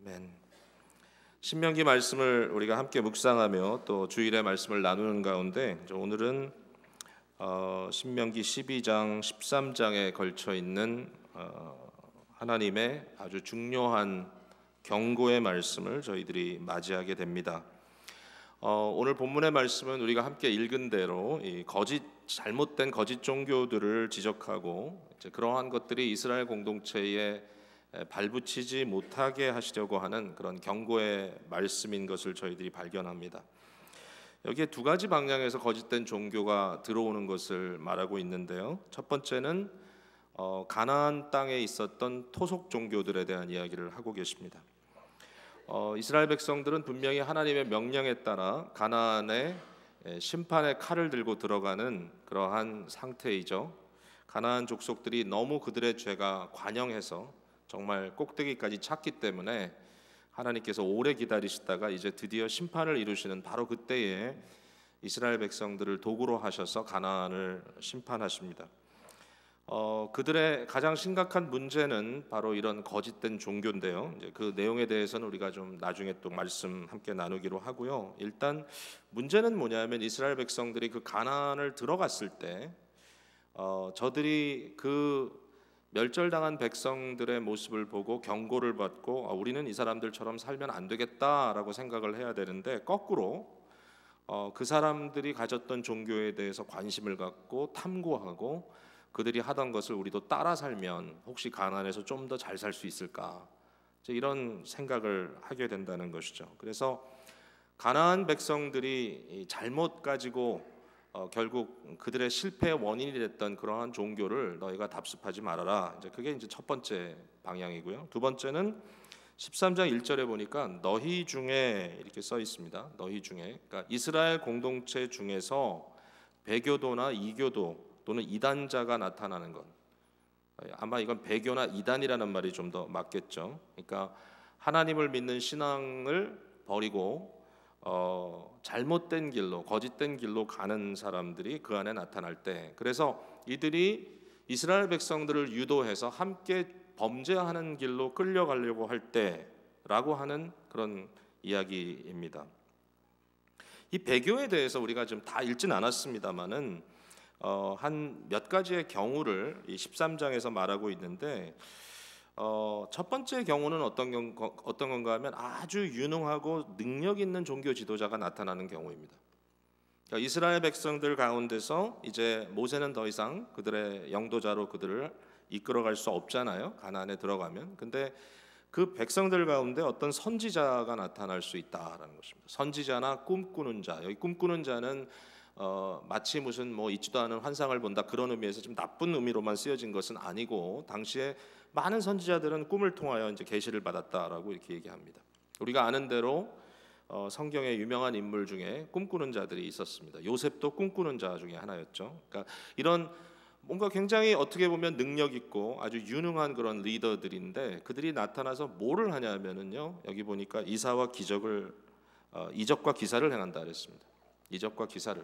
아멘. 신명기 말씀을 우리가 함께 묵상하며 또 주일의 말씀을 나누는 가운데 오늘은 신명기 12장, 13장에 걸쳐 있는 하나님의 아주 중요한 경고의 말씀을 저희들이 맞이하게 됩니다. 오늘 본문의 말씀은 우리가 함께 읽은 대로 이 잘못된 거짓 종교들을 지적하고 그러한 것들이 이스라엘 공동체에 발붙이지 못하게 하시려고 하는 그런 경고의 말씀인 것을 저희들이 발견합니다. 여기에 두 가지 방향에서 거짓된 종교가 들어오는 것을 말하고 있는데요. 첫 번째는 가나안 땅에 있었던 토속 종교들에 대한 이야기를 하고 계십니다. 이스라엘 백성들은 분명히 하나님의 명령에 따라 가나안에 심판의 칼을 들고 들어가는 그러한 상태이죠. 가나안 족속들이 너무 그들의 죄가 관영해서 정말 꼭대기까지 찼기 때문에 하나님께서 오래 기다리시다가 이제 드디어 심판을 이루시는 바로 그때에 이스라엘 백성들을 도구로 하셔서 가나안을 심판하십니다. 그들의 가장 심각한 문제는 바로 이런 거짓된 종교인데요. 이제 그 내용에 대해서는 우리가 좀 나중에 또 말씀 함께 나누기로 하고요. 일단 문제는 뭐냐면 이스라엘 백성들이 그 가나안을 들어갔을 때 저들이 그 멸절당한 백성들의 모습을 보고 경고를 받고 우리는 이 사람들처럼 살면 안 되겠다라고 생각을 해야 되는데 거꾸로 그 사람들이 가졌던 종교에 대해서 관심을 갖고 탐구하고 그들이 하던 것을 우리도 따라 살면 혹시 가나안에서 좀 더 잘 살 수 있을까, 이런 생각을 하게 된다는 것이죠. 그래서 가나안 백성들이 잘못 가지고 결국 그들의 실패의 원인이 됐던 그러한 종교를 너희가 답습하지 말아라. 그게 이제 첫 번째 방향이고요. 두 번째는 13장 1절에 보니까 너희 중에 이렇게 써 있습니다. 너희 중에, 그러니까 이스라엘 공동체 중에서 배교도나 이교도 또는 이단자가 나타나는 것. 아마 이건 배교나 이단이라는 말이 좀 더 맞겠죠. 그러니까 하나님을 믿는 신앙을 버리고 잘못된 길로, 거짓된 길로 가는 사람들이 그 안에 나타날 때, 그래서 이들이 이스라엘 백성들을 유도해서 함께 범죄하는 길로 끌려가려고 할 때라고 하는 그런 이야기입니다. 이 배교에 대해서 우리가 좀 다 읽진 않았습니다만은 한 몇 가지의 경우를 이 13장에서 말하고 있는데 첫 번째 경우는 어떤 건가 하면 아주 유능하고 능력 있는 종교 지도자가 나타나는 경우입니다. 그러니까 이스라엘 백성들 가운데서 이제 모세는 더 이상 그들의 영도자로 그들을 이끌어갈 수 없잖아요. 가나안에 들어가면. 근데 그 백성들 가운데 어떤 선지자가 나타날 수 있다라는 것입니다. 선지자나 꿈꾸는 자. 여기 꿈꾸는 자는 마치 무슨 있지도 않은 환상을 본다 그런 의미에서 좀 나쁜 의미로만 쓰여진 것은 아니고, 당시에 많은 선지자들은 꿈을 통하여 이제 계시를 받았다라고 이렇게 얘기합니다. 우리가 아는 대로 성경의 유명한 인물 중에 꿈꾸는 자들이 있었습니다. 요셉도 꿈꾸는 자 중에 하나였죠. 그러니까 이런 뭔가 굉장히 어떻게 보면 능력 있고 아주 유능한 그런 리더들인데 그들이 나타나서 뭐를 하냐면은요, 여기 보니까 이적과 기사를 행한다 그랬습니다. 이적과 기사를.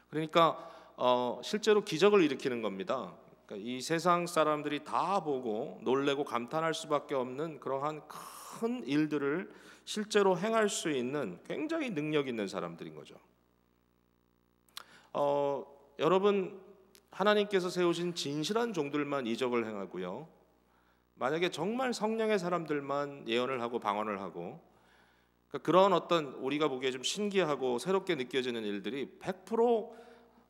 그러니까 실제로 기적을 일으키는 겁니다. 그러니까 이 세상 사람들이 다 보고 놀래고 감탄할 수밖에 없는 그러한 큰 일들을 실제로 행할 수 있는 굉장히 능력 있는 사람들인 거죠. 여러분, 하나님께서 세우신 진실한 종들만 이적을 행하고요, 만약에 정말 성령의 사람들만 예언을 하고 방언을 하고, 그러니까 그런 어떤 우리가 보기에 좀 신기하고 새롭게 느껴지는 일들이 100%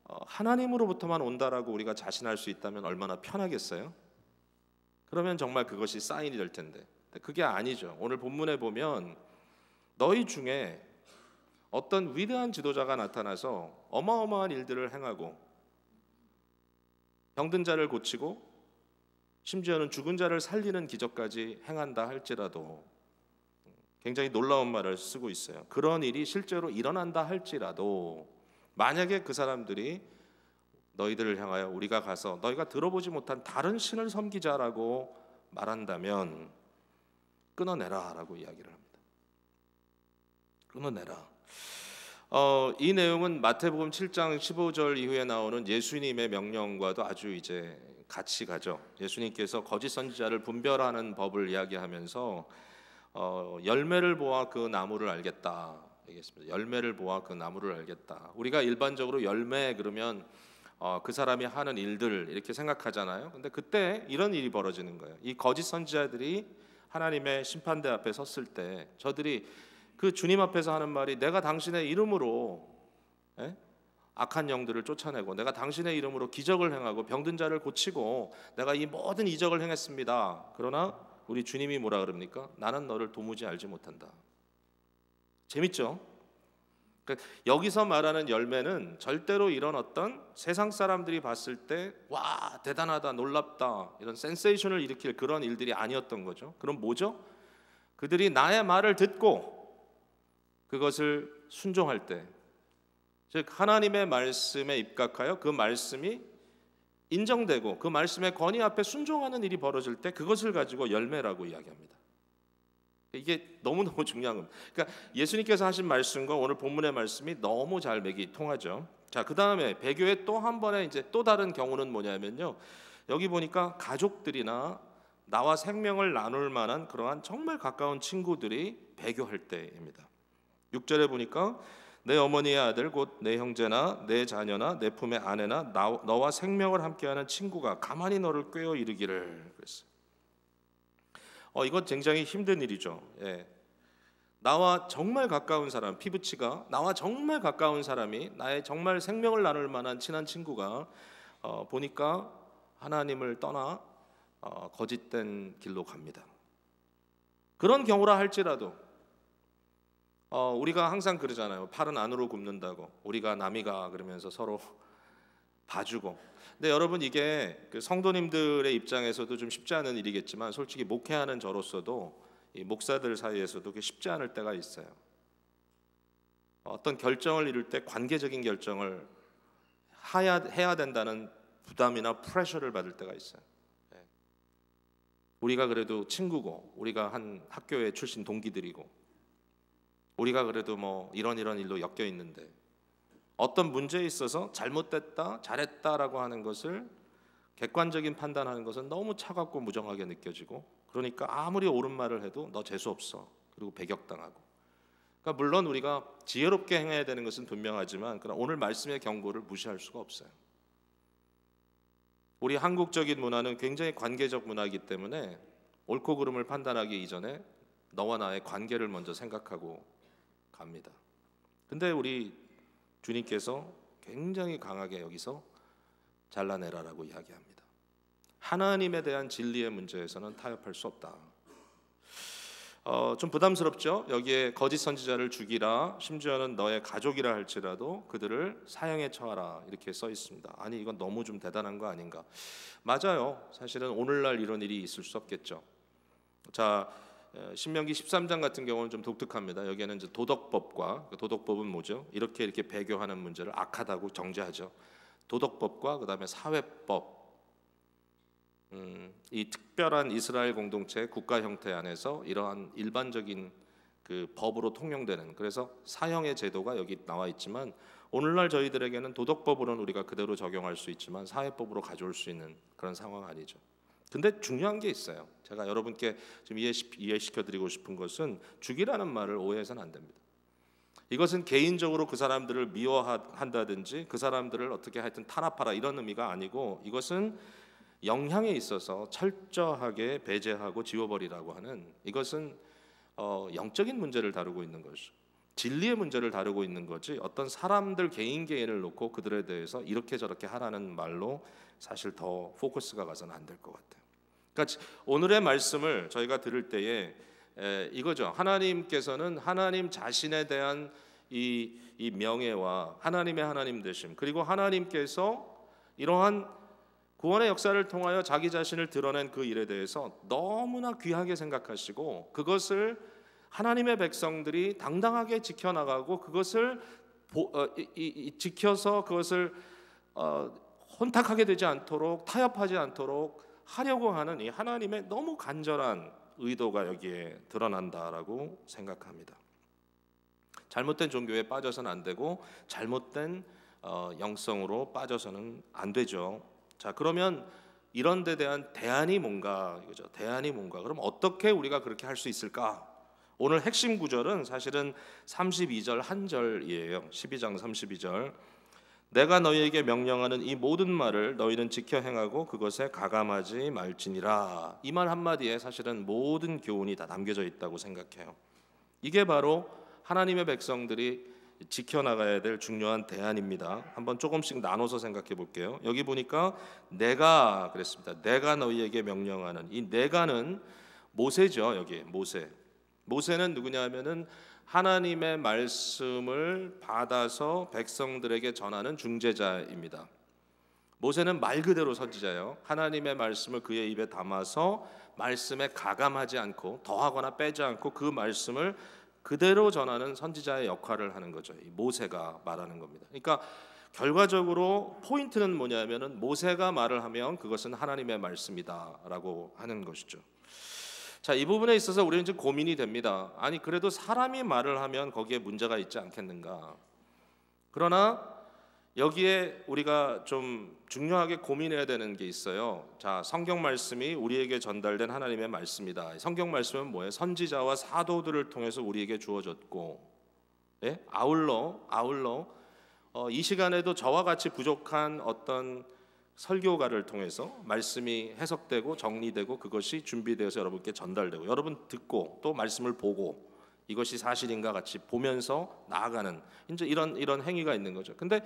하나님으로부터만 온다라고 우리가 자신할 수 있다면 얼마나 편하겠어요? 그러면 정말 그것이 사인이 될 텐데 그게 아니죠. 오늘 본문에 보면 너희 중에 어떤 위대한 지도자가 나타나서 어마어마한 일들을 행하고 병든 자를 고치고 심지어는 죽은 자를 살리는 기적까지 행한다 할지라도, 굉장히 놀라운 말을 쓰고 있어요. 그런 일이 실제로 일어난다 할지라도 만약에 그 사람들이 너희들을 향하여 우리가 가서 너희가 들어보지 못한 다른 신을 섬기자라고 말한다면 끊어내라 라고 이야기를 합니다. 끊어내라. 이 내용은 마태복음 7장 15절 이후에 나오는 예수님의 명령과도 아주 이제 같이 가죠. 예수님께서 거짓 선지자를 분별하는 법을 이야기하면서 열매를 보아 그 나무를 알겠다 얘기했습니다. 열매를 보아 그 나무를 알겠다. 우리가 일반적으로 열매 그러면 그 사람이 하는 일들 이렇게 생각하잖아요. 근데 그때 이런 일이 벌어지는 거예요. 이 거짓 선지자들이 하나님의 심판대 앞에 섰을 때 저들이 그 주님 앞에서 하는 말이 내가 당신의 이름으로 악한 영들을 쫓아내고 내가 당신의 이름으로 기적을 행하고 병든 자를 고치고 내가 이 모든 이적을 행했습니다. 그러나 우리 주님이 뭐라 그럽니까? 나는 너를 도무지 알지 못한다. 재밌죠? 그러니까 여기서 말하는 열매는 절대로 이런 어떤 세상 사람들이 봤을 때 와 대단하다 놀랍다 이런 센세이션을 일으킬 그런 일들이 아니었던 거죠. 그럼 뭐죠? 그들이 나의 말을 듣고 그것을 순종할 때, 즉 하나님의 말씀에 입각하여 그 말씀이 인정되고 그 말씀의 권위 앞에 순종하는 일이 벌어질 때 그것을 가지고 열매라고 이야기합니다. 이게 너무너무 중요한 겁니다. 그러니까 예수님께서 하신 말씀과 오늘 본문의 말씀이 너무 잘 맥이 통하죠. 자, 그 다음에 배교의 또 한 번의 이제 또 다른 경우는 뭐냐면요. 여기 보니까 가족들이나 나와 생명을 나눌 만한 그러한 정말 가까운 친구들이 배교할 때입니다. 6절에 보니까 내 어머니의 아들 곧 내 형제나 내 자녀나 내 품의 아내나 너와 생명을 함께하는 친구가 가만히 너를 꾀어 이르기를 그랬어요. 이건 굉장히 힘든 일이죠. 예. 나와 정말 가까운 사람, 피부치가 나와 정말 가까운 사람이 나의 정말 생명을 나눌 만한 친한 친구가 보니까 하나님을 떠나 거짓된 길로 갑니다. 그런 경우라 할지라도 우리가 항상 그러잖아요. 팔은 안으로 굽는다고. 우리가 남이가 그러면서 서로 봐주고. 근데 여러분 이게 그 성도님들의 입장에서도 좀 쉽지 않은 일이겠지만 솔직히 목회하는 저로서도 이 목사들 사이에서도 그게 쉽지 않을 때가 있어요. 어떤 결정을 이룰 때 관계적인 결정을 해야 된다는 부담이나 프레셔를 받을 때가 있어요. 우리가 그래도 친구고 우리가 한 학교의 출신 동기들이고 우리가 그래도 뭐 이런 일로 엮여 있는데 어떤 문제에 있어서 잘못됐다, 잘했다라고 하는 것을 객관적인 판단하는 것은 너무 차갑고 무정하게 느껴지고 그러니까 아무리 옳은 말을 해도 너 재수 없어. 그리고 배격당하고. 그러니까 물론 우리가 지혜롭게 행해야 되는 것은 분명하지만 그러나 오늘 말씀의 경고를 무시할 수가 없어요. 우리 한국적인 문화는 굉장히 관계적 문화이기 때문에 옳고 그름을 판단하기 이전에 너와 나의 관계를 먼저 생각하고 갑니다. 근데 우리 주님께서 굉장히 강하게 여기서 잘라내라라고 이야기합니다. 하나님에 대한 진리의 문제에서는 타협할 수 없다. 좀 부담스럽죠? 여기에 거짓 선지자를 죽이라 심지어는 너의 가족이라 할지라도 그들을 사형에 처하라 이렇게 써 있습니다. 아니 이건 너무 좀 대단한 거 아닌가? 맞아요. 사실은 오늘날 이런 일이 있을 수 없겠죠. 자, 신명기 13장 같은 경우는 좀 독특합니다. 여기에는 이제 도덕법과 도덕법은 뭐죠? 이렇게 배교하는 문제를 악하다고 정죄하죠. 도덕법과 그다음에 사회법. 이 특별한 이스라엘 공동체 국가 형태 안에서 이러한 일반적인 그 법으로 통용되는 그래서 사형의 제도가 여기 나와 있지만 오늘날 저희들에게는 도덕법으로는 우리가 그대로 적용할 수 있지만 사회법으로 가져올 수 있는 그런 상황 아니죠. 근데 중요한 게 있어요. 제가 여러분께 좀 이해시켜드리고 싶은 것은 죽이라는 말을 오해해서는 안 됩니다. 이것은 개인적으로 그 사람들을 미워한다든지 그 사람들을 어떻게 하여튼 탄압하라 이런 의미가 아니고 이것은 영향에 있어서 철저하게 배제하고 지워버리라고 하는 이것은 영적인 문제를 다루고 있는 것이죠. 진리의 문제를 다루고 있는 거지 어떤 사람들 개인을 놓고 그들에 대해서 이렇게 저렇게 하라는 말로 사실 더 포커스가 가서는 안 될 것 같아요. 그러니까 오늘의 말씀을 저희가 들을 때에 이거죠. 하나님께서는 하나님 자신에 대한 이 명예와 하나님의 하나님 되심 그리고 하나님께서 이러한 구원의 역사를 통하여 자기 자신을 드러낸 그 일에 대해서 너무나 귀하게 생각하시고 그것을 하나님의 백성들이 당당하게 지켜나가고 그것을 지켜서 그것을 혼탁하게 되지 않도록 타협하지 않도록 하려고 하는 이 하나님의 너무 간절한 의도가 여기에 드러난다라고 생각합니다. 잘못된 종교에 빠져서는 안 되고 잘못된 영성으로 빠져서는 안 되죠. 자, 그러면 이런 데 대한 대안이 뭔가 이거죠. 대안이 뭔가? 그럼 어떻게 우리가 그렇게 할 수 있을까? 오늘 핵심 구절은 사실은 32절 한 절이에요. 12장 32절. 내가 너희에게 명령하는 이 모든 말을 너희는 지켜 행하고 그것에 가감하지 말지니라. 이 말 한마디에 사실은 모든 교훈이 다 담겨져 있다고 생각해요. 이게 바로 하나님의 백성들이 지켜나가야 될 중요한 대안입니다. 한번 조금씩 나눠서 생각해 볼게요. 여기 보니까 내가 그랬습니다. 내가 너희에게 명령하는, 이 내가는 모세죠. 여기 모세는 누구냐 하면은 하나님의 말씀을 받아서 백성들에게 전하는 중재자입니다. 모세는 말 그대로 선지자예요. 하나님의 말씀을 그의 입에 담아서 말씀에 가감하지 않고 더하거나 빼지 않고 그 말씀을 그대로 전하는 선지자의 역할을 하는 거죠. 이 모세가 말하는 겁니다. 그러니까 결과적으로 포인트는 뭐냐면은 모세가 말을 하면 그것은 하나님의 말씀이다라고 하는 것이죠. 자, 이 부분에 있어서 우리는 좀 고민이 됩니다. 아니 그래도 사람이 말을 하면 거기에 문제가 있지 않겠는가? 그러나 여기에 우리가 좀 중요하게 고민해야 되는 게 있어요. 자, 성경 말씀이 우리에게 전달된 하나님의 말씀이다. 성경 말씀은 뭐예요? 선지자와 사도들을 통해서 우리에게 주어졌고, 예? 아울러 이 시간에도 저와 같이 부족한 어떤 설교가를 통해서 말씀이 해석되고 정리되고 그것이 준비되어서 여러분께 전달되고 여러분 듣고 또 말씀을 보고 이것이 사실인가 같이 보면서 나아가는 이제 이런 행위가 있는 거죠. 근데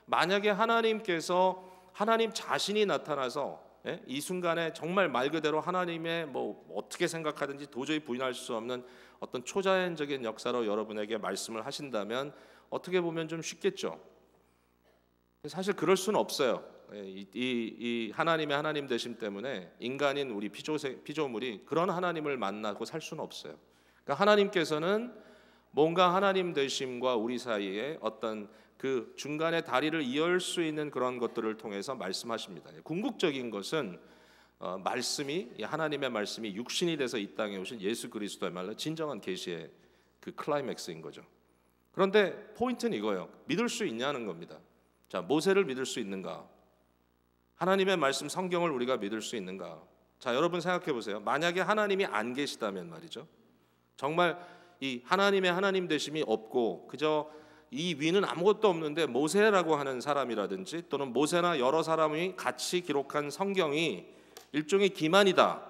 만약에 하나님께서 하나님 자신이 나타나서 이 순간에 정말 말 그대로 하나님의 뭐 어떻게 생각하든지 도저히 부인할 수 없는 어떤 초자연적인 역사로 여러분에게 말씀을 하신다면 어떻게 보면 좀 쉽겠죠. 사실 그럴 수는 없어요. 이 하나님의 하나님 되심 때문에 인간인 우리 피조물이 그런 하나님을 만나고 살 수는 없어요. 그러니까 하나님께서는 뭔가 하나님 되심과 우리 사이에 어떤 그 중간에 다리를 이을 수 있는 그런 것들을 통해서 말씀하십니다. 궁극적인 것은 말씀이 하나님의 말씀이 육신이 돼서 이 땅에 오신 예수 그리스도야말로 진정한 계시의 그 클라이맥스인 거죠. 그런데 포인트는 이거예요. 믿을 수 있냐는 겁니다. 자, 모세를 믿을 수 있는가? 하나님의 말씀 성경을 우리가 믿을 수 있는가? 자, 여러분 생각해 보세요. 만약에 하나님이 안 계시다면 말이죠. 정말 이 하나님의 하나님 되심이 없고 그저 이 위는 아무것도 없는데 모세라고 하는 사람이라든지 또는 모세나 여러 사람이 같이 기록한 성경이 일종의 기만이다.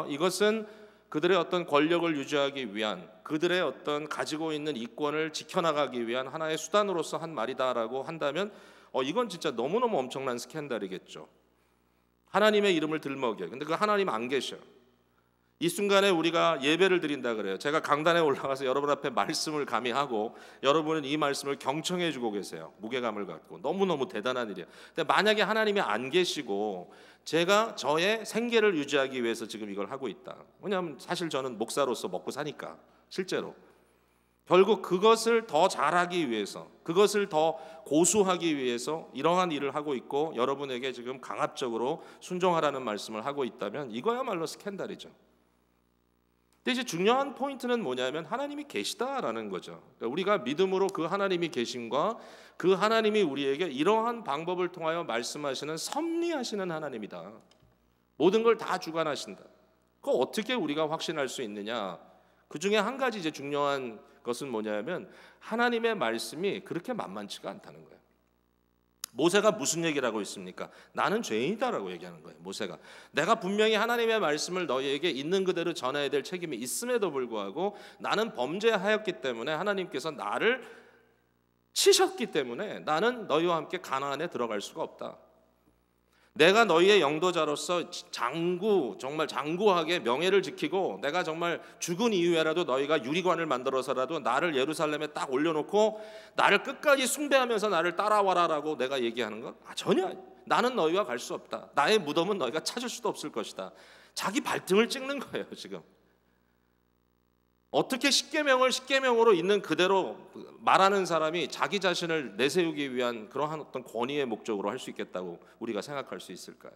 이것은 그들의 어떤 권력을 유지하기 위한 그들의 어떤 가지고 있는 이권을 지켜나가기 위한 하나의 수단으로서 한 말이다라고 한다면 이건 진짜 너무너무 엄청난 스캔들이겠죠. 하나님의 이름을 들먹여요. 근데 그 하나님 안 계셔. 이 순간에 우리가 예배를 드린다 그래요. 제가 강단에 올라가서 여러분 앞에 말씀을 감히 하고 여러분은 이 말씀을 경청해 주고 계세요. 무게감을 갖고 너무너무 대단한 일이에요. 근데 만약에 하나님이 안 계시고 제가 저의 생계를 유지하기 위해서 지금 이걸 하고 있다. 왜냐하면 사실 저는 목사로서 먹고 사니까 실제로 결국 그것을 더 잘하기 위해서 그것을 더 고수하기 위해서 이러한 일을 하고 있고 여러분에게 지금 강압적으로 순종하라는 말씀을 하고 있다면 이거야말로 스캔들이죠. 근데 이제 중요한 포인트는 뭐냐면 하나님이 계시다라는 거죠. 그러니까 우리가 믿음으로 그 하나님이 계심과 그 하나님이 우리에게 이러한 방법을 통하여 말씀하시는 섭리하시는 하나님이다. 모든 걸 다 주관하신다. 그거 어떻게 우리가 확신할 수 있느냐? 그 중에 한 가지 이제 중요한 것은 뭐냐면 하나님의 말씀이 그렇게 만만치가 않다는 거예요. 모세가 무슨 얘기를 하고 있습니까? 나는 죄인이다라고 얘기하는 거예요. 모세가 내가 분명히 하나님의 말씀을 너희에게 있는 그대로 전해야 될 책임이 있음에도 불구하고 나는 범죄하였기 때문에 하나님께서 나를 치셨기 때문에 나는 너희와 함께 가나안에 들어갈 수가 없다. 내가 너희의 영도자로서 정말 장구하게 명예를 지키고 내가 정말 죽은 이후에라도 너희가 유리관을 만들어서라도 나를 예루살렘에 딱 올려놓고 나를 끝까지 숭배하면서 나를 따라와라라고 내가 얘기하는 것? 전혀 나는 너희와 갈 수 없다. 나의 무덤은 너희가 찾을 수도 없을 것이다. 자기 발등을 찍는 거예요 지금. 어떻게 십계명으로 있는 그대로 말하는 사람이 자기 자신을 내세우기 위한 그러한 어떤 권위의 목적으로 할 수 있겠다고 우리가 생각할 수 있을까요?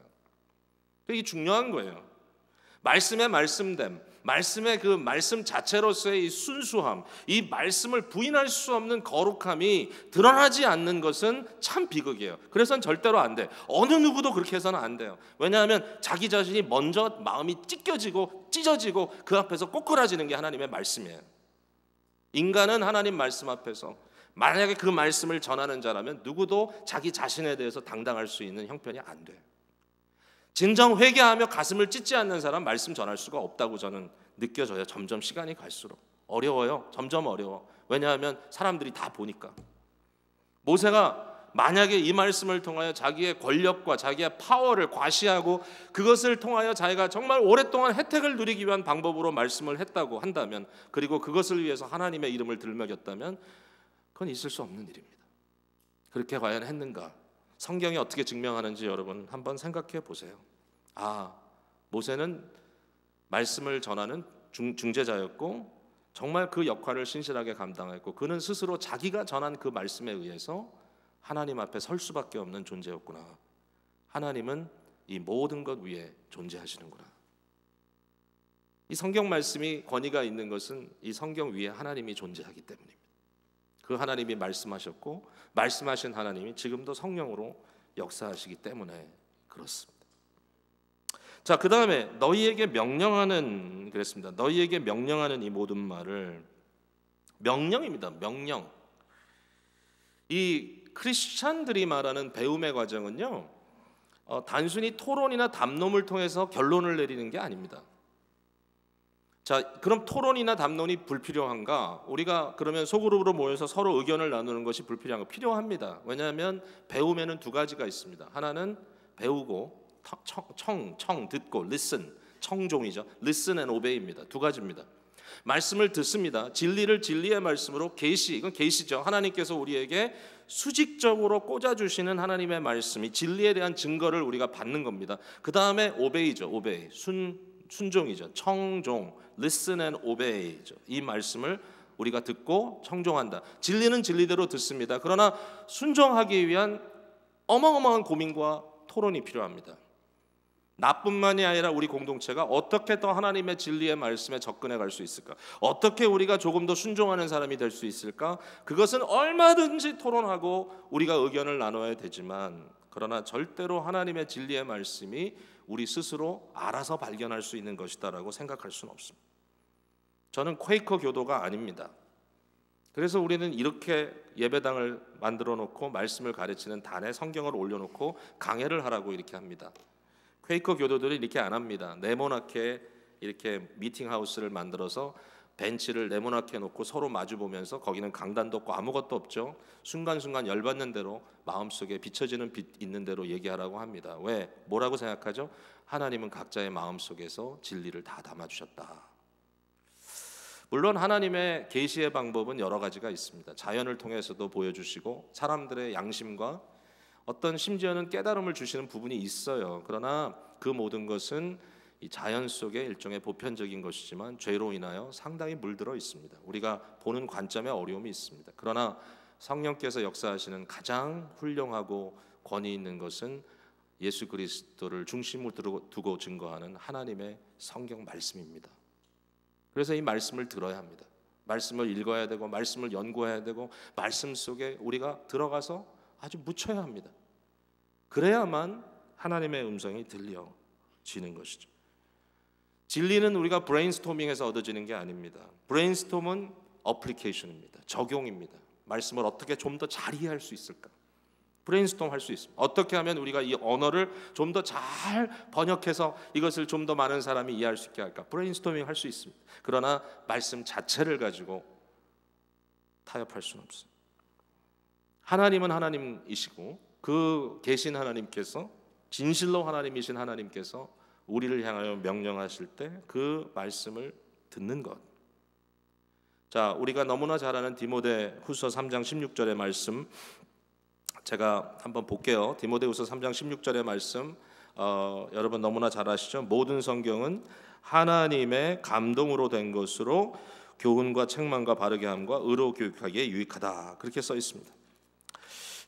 이게 중요한 거예요. 말씀의 말씀됨, 말씀의 그 말씀 자체로서의 이 순수함, 이 말씀을 부인할 수 없는 거룩함이 드러나지 않는 것은 참 비극이에요. 그래서는 절대로 안 돼. 어느 누구도 그렇게 해서는 안 돼요. 왜냐하면 자기 자신이 먼저 마음이 찢겨지고 찢어지고 그 앞에서 꼬꾸라지는 게 하나님의 말씀이에요. 인간은 하나님 말씀 앞에서 만약에 그 말씀을 전하는 자라면 누구도 자기 자신에 대해서 당당할 수 있는 형편이 안 돼요. 진정 회개하며 가슴을 찢지 않는 사람 말씀 전할 수가 없다고 저는 느껴져요. 점점 시간이 갈수록 어려워요. 점점 어려워. 왜냐하면 사람들이 다 보니까. 모세가 만약에 이 말씀을 통하여 자기의 권력과 자기의 파워를 과시하고 그것을 통하여 자기가 정말 오랫동안 혜택을 누리기 위한 방법으로 말씀을 했다고 한다면, 그리고 그것을 위해서 하나님의 이름을 들먹였다면 그건 있을 수 없는 일입니다. 그렇게 과연 했는가? 성경이 어떻게 증명하는지 여러분 한번 생각해 보세요. 모세는 말씀을 전하는 중재자였고 정말 그 역할을 신실하게 감당했고 그는 스스로 자기가 전한 그 말씀에 의해서 하나님 앞에 설 수밖에 없는 존재였구나. 하나님은 이 모든 것 위에 존재하시는구나. 이 성경 말씀이 권위가 있는 것은 이 성경 위에 하나님이 존재하기 때문입니다. 그 하나님이 말씀하셨고 말씀하신 하나님이 지금도 성령으로 역사하시기 때문에 그렇습니다. 자, 그 다음에 너희에게 명령하는 그랬습니다. 너희에게 명령하는 이 모든 말을 명령입니다. 명령. 이 크리스찬들이 말하는 배움의 과정은요, 단순히 토론이나 담론을 통해서 결론을 내리는 게 아닙니다. 자, 그럼 토론이나 담론이 불필요한가? 우리가 그러면 소그룹으로 모여서 서로 의견을 나누는 것이 불필요한가? 필요합니다. 왜냐하면 배움에는 두 가지가 있습니다. 하나는 배우고 청 듣고 listen, 청종이죠. listen and obey입니다. 두 가지입니다. 말씀을 듣습니다. 진리를 진리의 말씀으로 계시, 이건 계시죠. 하나님께서 우리에게 수직적으로 꽂아주시는 하나님의 말씀이 진리에 대한 증거를 우리가 받는 겁니다. 그 다음에 obey죠. obey, 순종이죠. 청종, listen and obey죠. 이 말씀을 우리가 듣고 청종한다. 진리는 진리대로 듣습니다. 그러나 순종하기 위한 어마어마한 고민과 토론이 필요합니다. 나뿐만이 아니라 우리 공동체가 어떻게 더 하나님의 진리의 말씀에 접근해 갈 수 있을까? 어떻게 우리가 조금 더 순종하는 사람이 될 수 있을까? 그것은 얼마든지 토론하고 우리가 의견을 나눠야 되지만, 그러나 절대로 하나님의 진리의 말씀이 우리 스스로 알아서 발견할 수 있는 것이다라고 생각할 수는 없습니다. 저는 퀘이커 교도가 아닙니다. 그래서 우리는 이렇게 예배당을 만들어 놓고 말씀을 가르치는 단에 성경을 올려놓고 강해를 하라고 이렇게 합니다. 퀘이커 교도들이 이렇게 안 합니다. 네모나게 이렇게 미팅하우스를 만들어서 벤치를 네모나게 놓고 서로 마주보면서, 거기는 강단도 없고 아무것도 없죠. 순간순간 열받는 대로 마음속에 비춰지는 빛 있는 대로 얘기하라고 합니다. 왜? 뭐라고 생각하죠? 하나님은 각자의 마음속에서 진리를 다 담아주셨다. 물론 하나님의 계시의 방법은 여러 가지가 있습니다. 자연을 통해서도 보여주시고 사람들의 양심과 어떤 심지어는 깨달음을 주시는 부분이 있어요. 그러나 그 모든 것은 이 자연 속의 일종의 보편적인 것이지만 죄로 인하여 상당히 물들어 있습니다. 우리가 보는 관점에 어려움이 있습니다. 그러나 성령께서 역사하시는 가장 훌륭하고 권위 있는 것은 예수 그리스도를 중심으로 두고 증거하는 하나님의 성경 말씀입니다. 그래서 이 말씀을 들어야 합니다. 말씀을 읽어야 되고 말씀을 연구해야 되고 말씀 속에 우리가 들어가서 아주 묻혀야 합니다. 그래야만 하나님의 음성이 들려지는 것이죠. 진리는 우리가 브레인스토밍해서 얻어지는 게 아닙니다. 브레인스톰은 어플리케이션입니다. 적용입니다. 말씀을 어떻게 좀 더 잘 이해할 수 있을까? 브레인스톰 할 수 있습니다. 어떻게 하면 우리가 이 언어를 좀 더 잘 번역해서 이것을 좀 더 많은 사람이 이해할 수 있게 할까? 브레인스토밍 할 수 있습니다. 그러나 말씀 자체를 가지고 타협할 수는 없어요. 하나님은 하나님이시고 그 계신 하나님께서, 진실로 하나님이신 하나님께서 우리를 향하여 명령하실 때 그 말씀을 듣는 것. 자, 우리가 너무나 잘 아는 디모데후서 3장 16절의 말씀 제가 한번 볼게요. 디모데후서 3장 16절의 말씀 여러분 너무나 잘 아시죠? 모든 성경은 하나님의 감동으로 된 것으로 교훈과 책망과 바르게 함과 의로 교육하기에 유익하다. 그렇게 써 있습니다.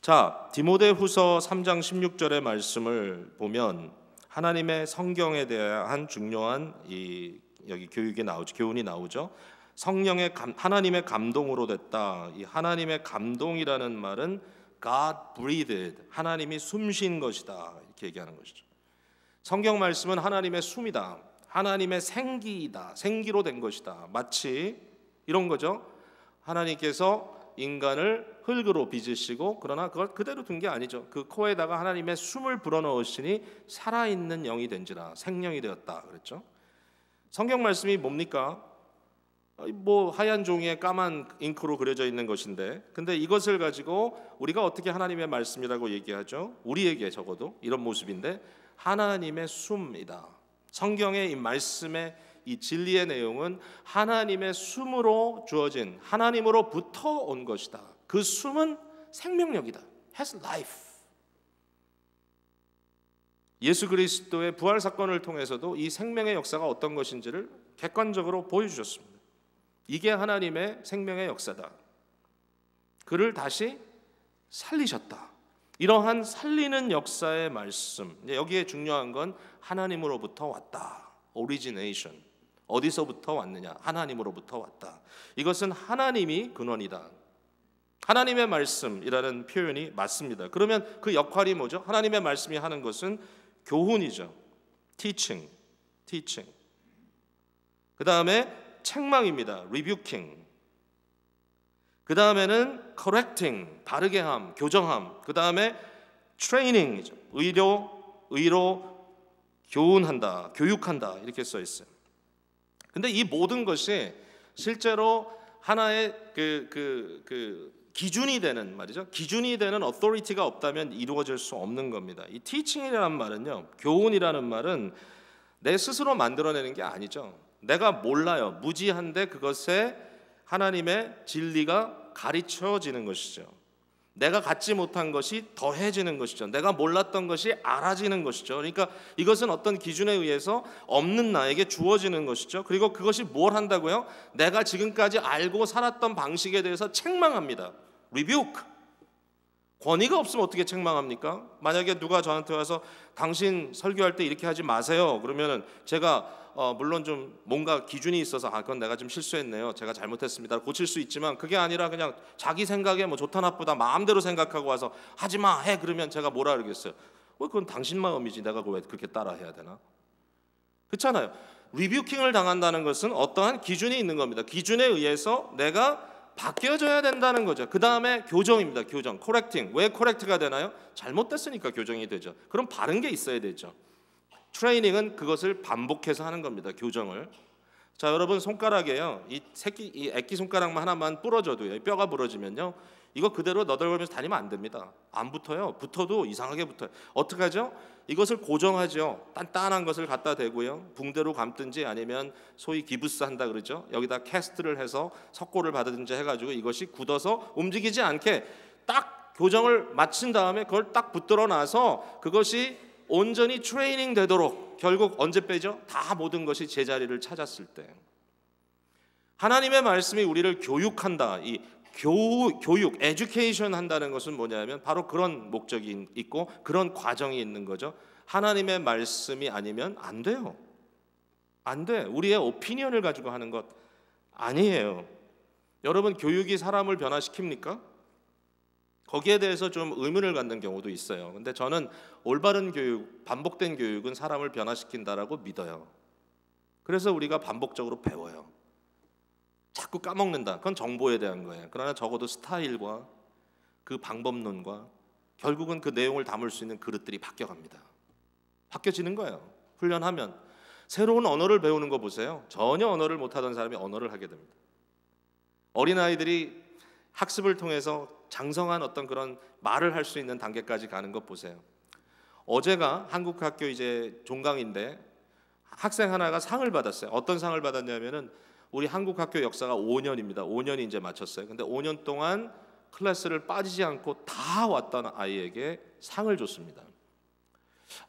자, 디모데후서 3장 16절의 말씀을 보면 하나님의 성경에 대한 중요한 여기 교육이 나오죠. 교훈이 나오죠. 성령의 하나님의 감동으로 됐다. 이 하나님의 감동이라는 말은 God breathed, 하나님이 숨쉰 것이다, 이렇게 얘기하는 것이죠. 성경 말씀은 하나님의 숨이다, 하나님의 생기이다, 생기로 된 것이다. 마치 이런 거죠. 하나님께서 인간을 흙으로 빚으시고 그러나 그걸 그대로 둔 게 아니죠. 그 코에다가 하나님의 숨을 불어넣으시니 살아있는 영이 된지라, 생명이 되었다 그랬죠. 성경 말씀이 뭡니까? 뭐 하얀 종이에 까만 잉크로 그려져 있는 것인데, 근데 이것을 가지고 우리가 어떻게 하나님의 말씀이라고 얘기하죠? 우리에게 적어도 이런 모습인데, 하나님의 숨이다. 성경의 이 말씀의 이 진리의 내용은 하나님의 숨으로 주어진, 하나님으로부터 온 것이다. 그 숨은 생명력이다. has life. 예수 그리스도의 부활 사건을 통해서도 이 생명의 역사가 어떤 것인지를 객관적으로 보여주셨습니다. 이게 하나님의 생명의 역사다. 그를 다시 살리셨다. 이러한 살리는 역사의 말씀, 여기에 중요한 건 하나님으로부터 왔다. 오리지네이션. 어디서부터 왔느냐? 하나님으로부터 왔다. 이것은 하나님이 근원이다. 하나님의 말씀이라는 표현이 맞습니다. 그러면 그 역할이 뭐죠? 하나님의 말씀이 하는 것은 교훈이죠. teaching. 그 다음에 책망입니다. rebuking. 그 다음에는 correcting, 바르게 함, 교정함. 그 다음에 training이죠. 의로 교훈한다, 교육한다, 이렇게 써 있어요. 근데 이 모든 것이 실제로 하나의 기준이 되는 말이죠. 기준이 되는 authority가 없다면 이루어질 수 없는 겁니다. 이 teaching이라는 말은요, 교훈이라는 말은 내 스스로 만들어내는 게 아니죠. 내가 몰라요. 무지한데 그것에 하나님의 진리가 가르쳐지는 것이죠. 내가 갖지 못한 것이 더해지는 것이죠. 내가 몰랐던 것이 알아지는 것이죠. 그러니까 이것은 어떤 기준에 의해서 없는 나에게 주어지는 것이죠. 그리고 그것이 뭘 한다고요? 내가 지금까지 알고 살았던 방식에 대해서 책망합니다. rebuke. 권위가 없으면 어떻게 책망합니까? 만약에 누가 저한테 와서 당신 설교할 때 이렇게 하지 마세요. 그러면은 제가 물론 좀 뭔가 기준이 있어서 그건 내가 좀 실수했네요. 제가 잘못했습니다. 고칠 수 있지만 그게 아니라 그냥 자기 생각에 뭐 좋다 나쁘다 마음대로 생각하고 와서 하지 마 해 그러면 제가 뭐라 그러겠어요? 그건 당신 마음이지 내가 그걸 왜 그렇게 따라 해야 되나? 그렇잖아요. 리뷰킹을 당한다는 것은 어떠한 기준이 있는 겁니다. 기준에 의해서 내가 바뀌어져야 된다는 거죠. 그 다음에 교정입니다. 교정, 코렉팅. 왜 코렉트가 되나요? 잘못됐으니까 교정이 되죠. 그럼 바른 게 있어야 되죠. 트레이닝은 그것을 반복해서 하는 겁니다. 교정을. 자, 여러분 손가락에요. 이 애기 손가락만 하나만 부러져도요. 뼈가 부러지면요. 이거 그대로 너덜거리면서 다니면 안 됩니다. 안 붙어요. 붙어도 이상하게 붙어요. 어떻게 하죠? 이것을 고정하죠. 단단한 것을 갖다 대고요. 붕대로 감든지 아니면 소위 기부스 한다 그러죠. 여기다 캐스트를 해서 석고를 받든지 해가지고 이것이 굳어서 움직이지 않게 딱 교정을 마친 다음에 그걸 딱 붙들어 놔서 그것이 온전히 트레이닝 되도록 결국 언제 빼죠? 다 모든 것이 제자리를 찾았을 때. 하나님의 말씀이 우리를 교육한다. 이 교육, 에듀케이션 한다는 것은 뭐냐면 바로 그런 목적이 있고 그런 과정이 있는 거죠. 하나님의 말씀이 아니면 안 돼요. 안 돼. 우리의 오피니언을 가지고 하는 것 아니에요. 여러분, 교육이 사람을 변화시킵니까? 거기에 대해서 좀 의문을 갖는 경우도 있어요. 근데 저는 올바른 교육, 반복된 교육은 사람을 변화시킨다라고 믿어요. 그래서 우리가 반복적으로 배워요. 자꾸 까먹는다. 그건 정보에 대한 거예요. 그러나 적어도 스타일과 그 방법론과 결국은 그 내용을 담을 수 있는 그릇들이 바뀌어갑니다. 바뀌어지는 거예요. 훈련하면. 새로운 언어를 배우는 거 보세요. 전혀 언어를 못하던 사람이 언어를 하게 됩니다. 어린아이들이 학습을 통해서 장성한 어떤 그런 말을 할 수 있는 단계까지 가는 것 보세요. 어제가 한국 학교 이제 종강인데 학생 하나가 상을 받았어요. 어떤 상을 받았냐면은 우리 한국 학교 역사가 5년입니다. 5년이 이제 마쳤어요. 근데 5년 동안 클래스를 빠지지 않고 다 왔던 아이에게 상을 줬습니다.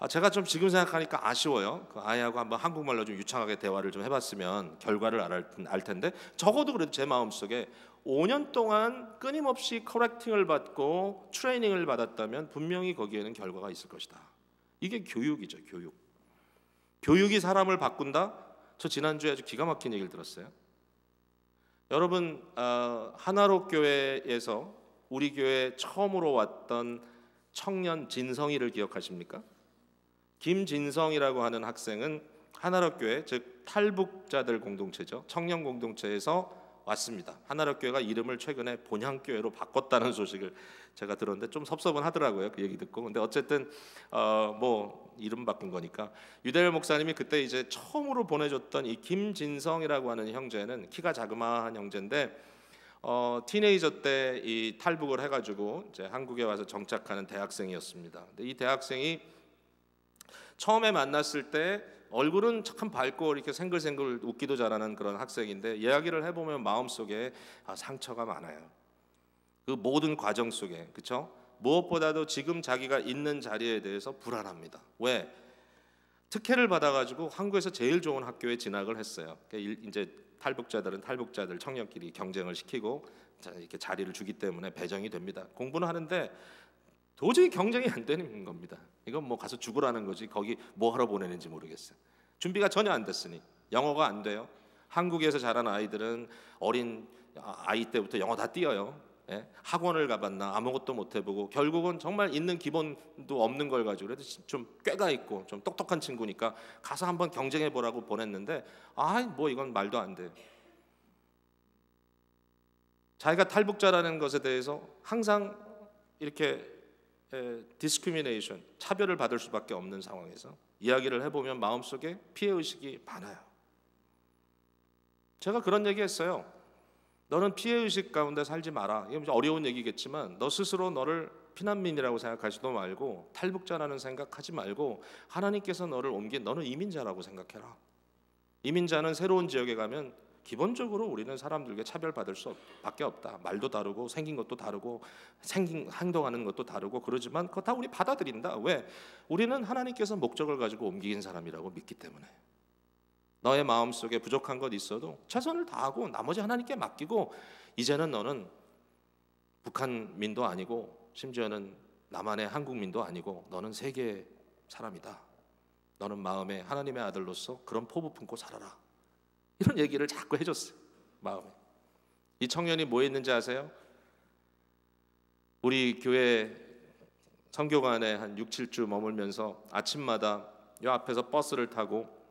제가 좀 지금 생각하니까 아쉬워요. 그 아이하고 한번 한국말로 좀 유창하게 대화를 좀 해봤으면 결과를 알 텐데 적어도 그래도 제 마음속에 5년 동안 끊임없이 커렉팅을 받고 트레이닝을 받았다면 분명히 거기에는 결과가 있을 것이다. 이게 교육이죠, 교육. 교육이 사람을 바꾼다? 저 지난주에 아주 기가 막힌 얘기를 들었어요. 여러분, 하나로 교회에서 우리 교회에 처음으로 왔던 청년 진성이를 기억하십니까? 김진성이라고 하는 학생은 하나로 교회, 즉 탈북자들 공동체죠, 청년 공동체에서 왔습니다. 하나로 교회가 이름을 최근에 본향교회로 바꿨다는 소식을 제가 들었는데 좀 섭섭은 하더라고요, 그 얘기 듣고. 근데 어쨌든 뭐 이름 바꾼 거니까. 유대열 목사님이 그때 이제 처음으로 보내줬던 이 김진성이라고 하는 형제는 키가 자그마한 형제인데 티네이저 때 이 탈북을 해가지고 이제 한국에 와서 정착하는 대학생이었습니다. 근데 이 대학생이 처음에 만났을 때 얼굴은 참 밝고 이렇게 생글생글 웃기도 잘하는 그런 학생인데 이야기를 해보면 마음속에 상처가 많아요. 그 모든 과정 속에, 그렇죠? 무엇보다도 지금 자기가 있는 자리에 대해서 불안합니다. 왜? 특혜를 받아가지고 한국에서 제일 좋은 학교에 진학을 했어요. 이제 탈북자들은 탈북자들 청년끼리 경쟁을 시키고 이렇게 자리를 주기 때문에 배정이 됩니다. 공부는 하는데 도저히 경쟁이 안 되는 겁니다. 이건 뭐 가서 죽으라는 거지 거기 뭐 하러 보내는지 모르겠어요. 준비가 전혀 안 됐으니. 영어가 안 돼요. 한국에서 자란 아이들은 어린 아이 때부터 영어 다 띄어요. 예? 학원을 가봤나 아무것도 못 해보고 결국은 정말 있는 기본도 없는 걸 가지고 그래도 좀 꾀가 있고 좀 똑똑한 친구니까 가서 한번 경쟁해 보라고 보냈는데 뭐 이건 말도 안 돼. 자기가 탈북자라는 것에 대해서 항상 이렇게 디스크리미네이션, 차별을 받을 수밖에 없는 상황에서 이야기를 해보면 마음속에 피해의식이 많아요. 제가 그런 얘기했어요. 너는 피해의식 가운데 살지 마라. 이건 어려운 얘기겠지만 너 스스로 너를 피난민이라고 생각하지도 말고 탈북자라는 생각하지 말고 하나님께서 너를 옮긴 너는 이민자라고 생각해라. 이민자는 새로운 지역에 가면 기본적으로 우리는 사람들에게 차별받을 수밖에 없다. 말도 다르고 생긴 것도 다르고 행동하는 것도 다르고 그러지만 그거 다 우리 받아들인다. 왜? 우리는 하나님께서 목적을 가지고 옮긴 사람이라고 믿기 때문에. 너의 마음속에 부족한 것 있어도 최선을 다하고 나머지 하나님께 맡기고 이제는 너는 북한민도 아니고 심지어는 남한의 한국민도 아니고 너는 세계의 사람이다. 너는 마음에 하나님의 아들로서 그런 포부 품고 살아라. 이런 얘기를 자꾸 해줬어요. 마음에. 이 청년이 뭐 했는지 아세요? 우리 교회 선교관에 한 6, 7주 머물면서 아침마다 이 앞에서 버스를 타고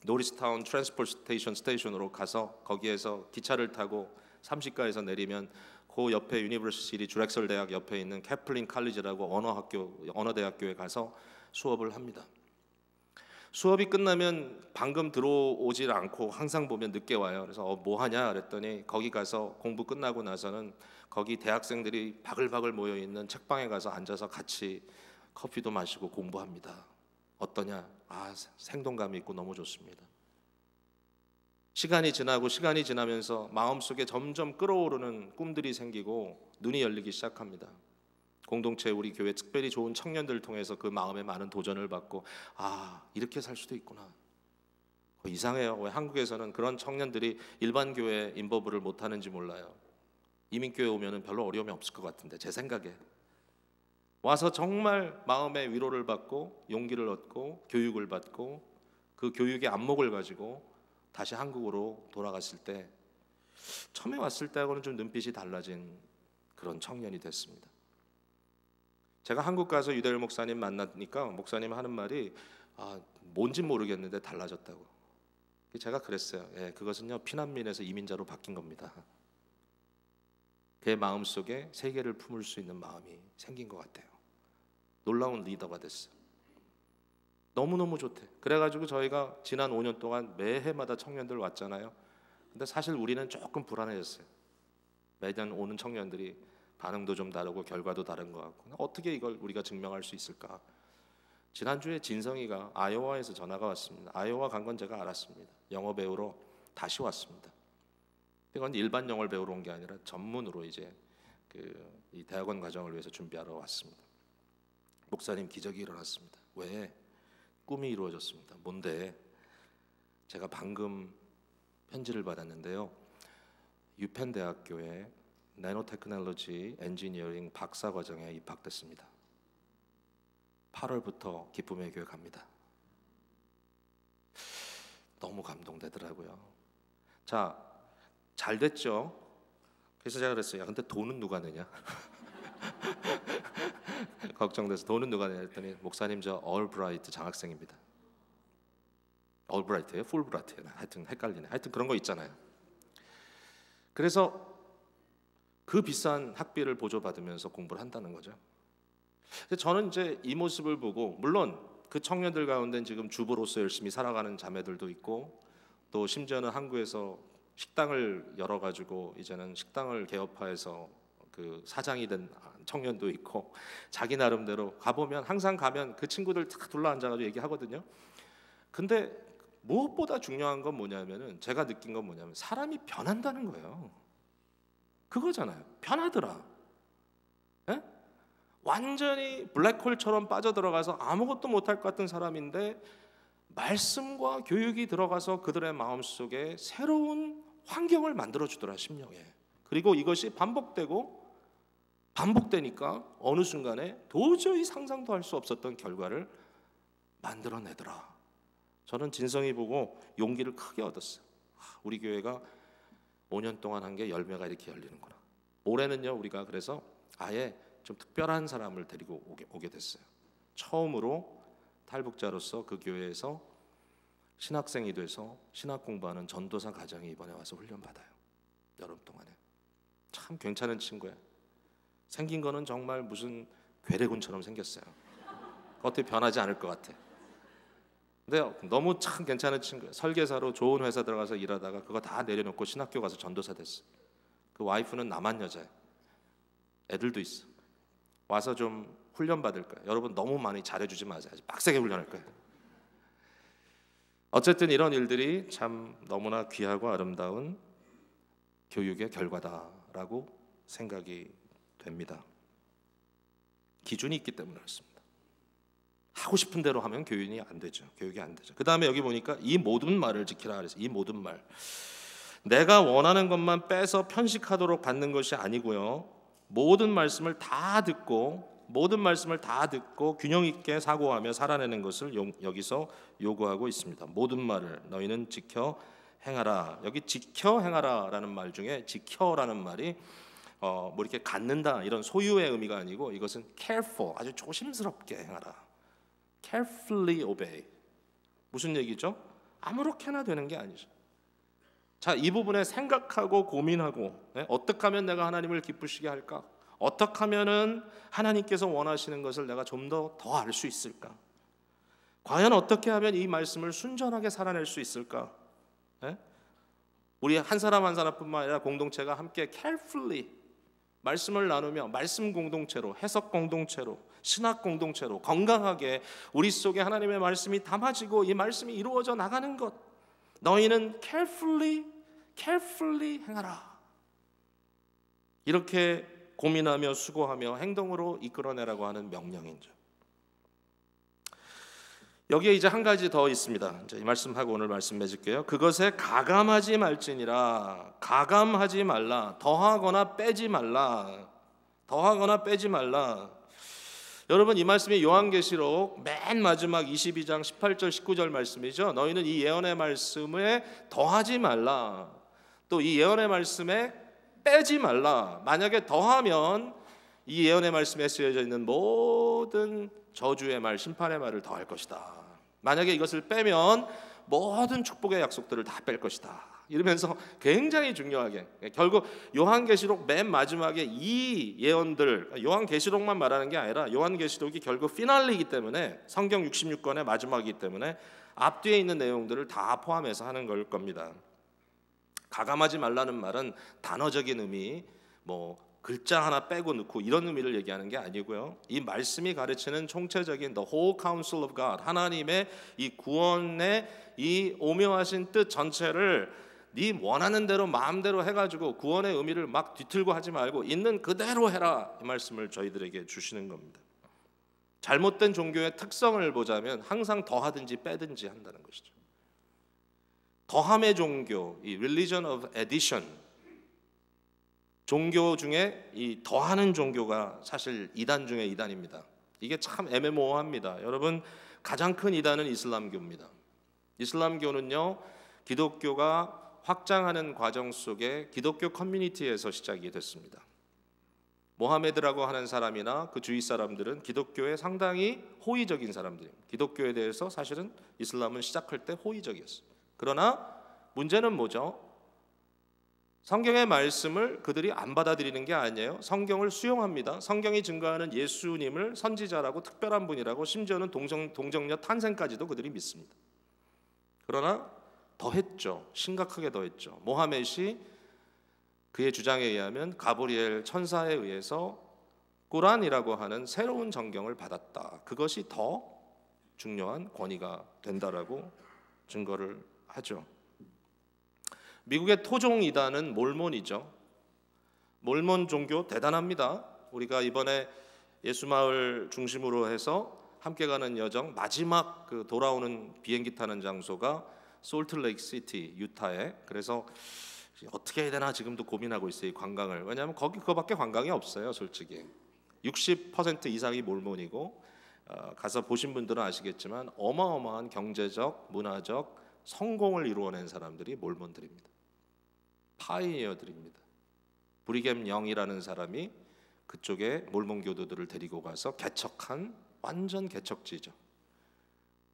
노리스타운 트랜스포트 스테이션으로 가서 거기에서 기차를 타고 30가에서 내리면 그 옆에 유니버시티 주렉설 대학 옆에 있는 캐플린 칼리지라고 언어대학교에 가서 수업을 합니다. 수업이 끝나면 방금 들어오질 않고 항상 보면 늦게 와요. 그래서 뭐 하냐 그랬더니 거기 가서 공부 끝나고 나서는 거기 대학생들이 바글바글 모여 있는 책방에 가서 앉아서 같이 커피도 마시고 공부합니다. 어떠냐? 생동감이 있고 너무 좋습니다. 시간이 지나면서 마음속에 점점 끓어오르는 꿈들이 생기고 눈이 열리기 시작합니다. 공동체 우리 교회 특별히 좋은 청년들을 통해서 그 마음에 많은 도전을 받고 이렇게 살 수도 있구나. 이상해요. 왜 한국에서는 그런 청년들이 일반 교회 인버브를 못하는지 몰라요. 이민교회 오면은 별로 어려움이 없을 것 같은데 제 생각에 와서 정말 마음의 위로를 받고 용기를 얻고 교육을 받고 그 교육의 안목을 가지고 다시 한국으로 돌아갔을 때 처음에 왔을 때하고는 좀 눈빛이 달라진 그런 청년이 됐습니다. 제가 한국 가서 유대열 목사님 만나니까 목사님 하는 말이 뭔진 모르겠는데 달라졌다고. 제가 그랬어요. 그것은요 피난민에서 이민자로 바뀐 겁니다. 그의 마음속에 세계를 품을 수 있는 마음이 생긴 것 같아요. 놀라운 리더가 됐어요. 너무너무 좋대. 그래가지고 저희가 지난 5년 동안 매해마다 청년들 왔잖아요. 근데 사실 우리는 조금 불안해졌어요. 매년 오는 청년들이 반응도 좀 다르고 결과도 다른 것 같고 어떻게 이걸 우리가 증명할 수 있을까? 지난주에 진성이가 아이오와에서 전화가 왔습니다. 아이오와 간 건 제가 알았습니다. 영어 배우러 다시 왔습니다. 이건 일반 영어를 배우러 온 게 아니라 전문으로 이제 이 대학원 과정을 위해서 준비하러 왔습니다. 목사님 기적이 일어났습니다. 왜? 꿈이 이루어졌습니다. 뭔데? 제가 방금 편지를 받았는데요. 유펜 대학교에 나노테크놀로지 엔지니어링 박사 과정에 입학됐습니다. 8월부터 기쁨의 교회 갑니다. 너무 감동되더라고요. 자, 잘 됐죠? 그래서 제가 그랬어요. 야, 근데 돈은 누가 내냐? 걱정돼서 돈은 누가 내냐 했더니 목사님 저 얼브라이트 장학생입니다. 얼브라이트예요? 풀브라이트예요? 하여튼 헷갈리네. 하여튼 그런 거 있잖아요. 그래서 그 비싼 학비를 보조받으면서 공부를 한다는 거죠. 저는 이제 이 모습을 보고, 물론 그 청년들 가운데는 지금 주부로서 열심히 살아가는 자매들도 있고, 또 심지어는 한국에서 식당을 열어가지고 이제는 식당을 개업화해서 그 사장이 된 청년도 있고, 자기 나름대로 가보면 항상 가면 그 친구들 다 둘러앉아가지고 얘기하거든요. 근데 무엇보다 중요한 건 뭐냐면은, 제가 느낀 건 뭐냐면 사람이 변한다는 거예요. 그거잖아요. 변하더라. 에? 완전히 블랙홀처럼 빠져들어가서 아무것도 못할 것 같은 사람인데 말씀과 교육이 들어가서 그들의 마음속에 새로운 환경을 만들어주더라, 심령에. 그리고 이것이 반복되니까 어느 순간에 도저히 상상도 할 수 없었던 결과를 만들어내더라. 저는 진성이 보고 용기를 크게 얻었어요. 우리 교회가 5년 동안 한 게 열매가 이렇게 열리는구나. 올해는요, 우리가 그래서 아예 좀 특별한 사람을 데리고 오게 됐어요. 처음으로 탈북자로서 그 교회에서 신학생이 돼서 신학 공부하는 전도사 가정이 이번에 와서 훈련받아요. 여름 동안에. 참 괜찮은 친구예요. 생긴 거는 정말 무슨 괴뢰군처럼 생겼어요. 어떻게 변하지 않을 것 같아. 근데 너무 참 괜찮은 친구예요. 설계사로 좋은 회사 들어가서 일하다가 그거 다 내려놓고 신학교 가서 전도사 됐어. 그 와이프는 남한 여자예요. 애들도 있어. 와서 좀 훈련 받을 거예요. 여러분 너무 많이 잘해주지 마세요. 빡세게 훈련할 거예요. 어쨌든 이런 일들이 참 너무나 귀하고 아름다운 교육의 결과다라고 생각이 됩니다. 기준이 있기 때문에 그렇습니다. 하고 싶은 대로 하면 교육이 안 되죠. 그 다음에 여기 보니까 이 모든 말을 지키라 그랬어요. 이 모든 말. 내가 원하는 것만 빼서 편식하도록 받는 것이 아니고요. 모든 말씀을 다 듣고 균형 있게 사고하며 살아내는 것을 여기서 요구하고 있습니다. 모든 말을 너희는 지켜 행하라. 여기 지켜 행하라라는 말 중에 지켜라는 말이 뭐 이렇게 갖는다 이런 소유의 의미가 아니고, 이것은 careful, 아주 조심스럽게 행하라. carefully obey. 무슨 얘기죠? 아무렇게나 되는 게 아니죠. 자, 이 부분에 생각하고 고민하고, 어떻게 하면 내가 하나님을 기쁘시게 할까? 어떻게 하면은 하나님께서 원하시는 것을 내가 좀 더 알 수 있을까? 과연 어떻게 하면 이 말씀을 순전하게 살아낼 수 있을까? 우리 한 사람 한 사람뿐만 아니라 공동체가 함께 carefully 말씀을 나누며 말씀 공동체로, 해석 공동체로, 신학 공동체로 건강하게 우리 속에 하나님의 말씀이 담아지고 이 말씀이 이루어져 나가는 것, 너희는 carefully 행하라. 이렇게 고민하며 수고하며 행동으로 이끌어내라고 하는 명령이죠. 여기에 이제 한 가지 더 있습니다. 이제 이 말씀하고 오늘 말씀 맺을게요. 그것에 가감하지 말지니라. 가감하지 말라. 더하거나 빼지 말라. 여러분, 이 말씀이 요한계시록 맨 마지막 22장 18절 19절 말씀이죠. 너희는 이 예언의 말씀에 더하지 말라. 또 이 예언의 말씀에 빼지 말라. 만약에 더하면 이 예언의 말씀에 쓰여져 있는 모든 저주의 말, 심판의 말을 더할 것이다. 만약에 이것을 빼면 모든 축복의 약속들을 다 뺄 것이다. 이러면서 굉장히 중요하게, 결국 요한계시록 맨 마지막에 이 예언들, 요한계시록만 말하는 게 아니라 요한계시록이 결국 피날레이기 때문에, 성경 66권의 마지막이기 때문에 앞뒤에 있는 내용들을 다 포함해서 하는 걸 겁니다. 가감하지 말라는 말은 단어적인 의미, 뭐 글자 하나 빼고 넣고 이런 의미를 얘기하는 게 아니고요. 이 말씀이 가르치는 총체적인 the whole counsel of God, 하나님의 이 구원의 이 오묘하신 뜻 전체를 네 원하는 대로 마음대로 해가지고 구원의 의미를 막 뒤틀고 하지 말고 있는 그대로 해라, 이 말씀을 저희들에게 주시는 겁니다. 잘못된 종교의 특성을 보자면 항상 더하든지 빼든지 한다는 것이죠. 더함의 종교, 이 religion of addition, 종교 중에 이 더하는 종교가 사실 이단 중에 이단입니다. 이게 참 애매모호합니다. 여러분, 가장 큰 이단은 이슬람교입니다. 이슬람교는요, 기독교가 확장하는 과정 속에 기독교 커뮤니티에서 시작이 됐습니다. 모하메드라고 하는 사람이나 그 주위 사람들은 기독교에 상당히 호의적인 사람들입니다. 기독교에 대해서 사실은 이슬람은 시작할 때 호의적이었어요. 그러나 문제는 뭐죠? 성경의 말씀을 그들이 안 받아들이는 게 아니에요. 성경을 수용합니다. 성경이 증거하는 예수님을 선지자라고 특별한 분이라고, 심지어는 동정녀 탄생까지도 그들이 믿습니다. 그러나 더했죠. 심각하게 더했죠. 모하멧이 그의 주장에 의하면 가브리엘 천사에 의해서 꾸란이라고 하는 새로운 정경을 받았다. 그것이 더 중요한 권위가 된다라고 증거를 하죠. 미국의 토종 이단은 몰몬이죠. 몰몬 종교 대단합니다. 우리가 이번에 예수마을 중심으로 해서 함께 가는 여정 마지막 그 돌아오는 비행기 타는 장소가 솔트레이크 시티, 유타에. 그래서 어떻게 해야 되나 지금도 고민하고 있어요, 이 관광을. 왜냐하면 거기 그거밖에 관광이 없어요, 솔직히. 60% 이상이 몰몬이고, 가서 보신 분들은 아시겠지만 어마어마한 경제적, 문화적 성공을 이루어낸 사람들이 몰몬들입니다. 파이니어들입니다. 브리겜 영이라는 사람이 그쪽에 몰몬 교도들을 데리고 가서 개척한 완전 개척지죠.